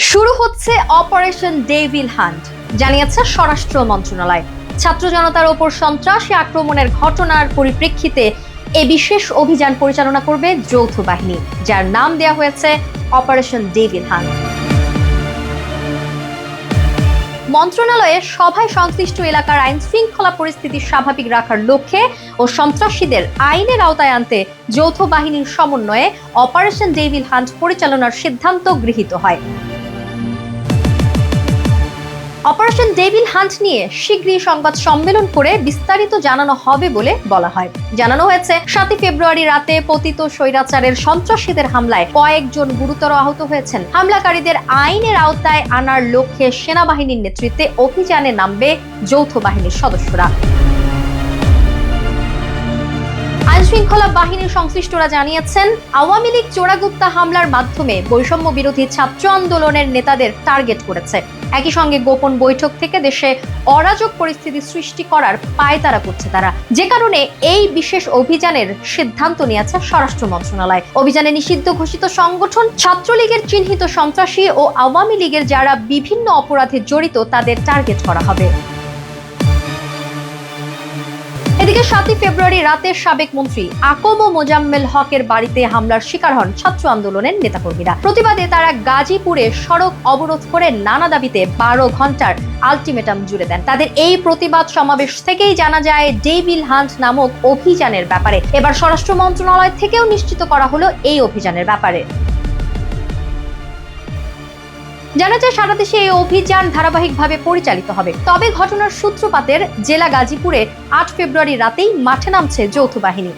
শুরু হচ্ছে operation devil hunt, জানিয়েছে স্বরাষ্ট্র মন্ত্রণালয়। ছাত্র জনতার ওপর সন্ত্রাসী আক্রমণের ঘটনার পরিপ্রেক্ষিতে এ বিশেষ অভিযান পরিচালনা করবে যৌথ বাহিনী, যার নাম দেওয়া হয়েছে অপারেশন ডেভিল হান্ট। মন্ত্রণালয়ের সভায় সংশ্লিষ্ট এলাকার আইন শৃঙ্খলা পরিস্থিতি স্বাভাবিক রাখার লক্ষ্যে ও সন্ত্রাসীদের আইনের আওতায় আনতে যৌথ বাহিনীর সমন্বয়ে অপারেশন ডেভিল হান্ট পরিচালনার সিদ্ধান্ত গৃহীত হয়। অপারেশন ডেভিল হান্ট নিয়ে শীঘ্রই সংবাদ সম্মেলন করে বিস্তারিত জানানো হবে বলে বলা হয়। জানানো হয়েছে 7 ফেব্রুয়ারি রাতে পতিত স্বৈরাচারের সন্ত্রাসীদের হামলায় কয়েকজন গুরুতর আহত হয়েছেন। হামলাকারীদের আইনের আওতায় আনার লক্ষ্যে সেনাবাহিনীর নেতৃত্বে অভিযানে নামবে যৌথ বাহিনীর সদস্যরা। আইনশৃঙ্খলা বাহিনীর সংশ্লিষ্টরা জানিয়েছেন, আওয়ামী লীগ চোরাগুপ্তা হামলার মাধ্যমে বৈষম্য বিরোধী ছাত্র আন্দোলনের নেতাদের টার্গেট করেছে। একই সঙ্গে গোপন বৈঠক থেকে দেশে অরাজক পরিস্থিতি সৃষ্টি করার পায়তারা করছে তারা, যে কারণে এই বিশেষ অভিযানের সিদ্ধান্ত নিয়েছে স্বরাষ্ট্র মন্ত্রণালয়। অভিযানে নিষিদ্ধ ঘোষিত সংগঠন, ছাত্রলীগের চিহ্নিত সন্ত্রাসী ও আওয়ামী লীগের যারা বিভিন্ন অপরাধে জড়িত তাদের টার্গেট করা হবে। এদিকে 7 ফেব্রুয়ারি রাতে সাবেক মন্ত্রী আকম ও মোজাম্মেল হকের বাড়িতে হামলার শিকার হন ছাত্র আন্দোলনের নেতাকর্মীরা। প্রতিবাদে তারা গাজীপুরে সড়ক অবরোধ করে নানা দাবিতে 12 ঘন্টার আলটিমেটাম জুড়ে দেন। তাদের এই প্রতিবাদ সমাবেশ থেকেই জানা যায় ডেভিল হান্ট নামক অভিযানের ব্যাপারে। এবার স্বরাষ্ট্র মন্ত্রণালয় থেকেও নিশ্চিত করা হলো এই অভিযানের ব্যাপারে। জানা যায় সারা দেশে এই অভিযান ধারাবাহিকভাবে পরিচালিত হবে। তবে ঘটনার সূত্রপাতের জেলা গাজীপুরে 8 ফেব্রুয়ারি রাতেই মাঠে নামছে যৌথ বাহিনী।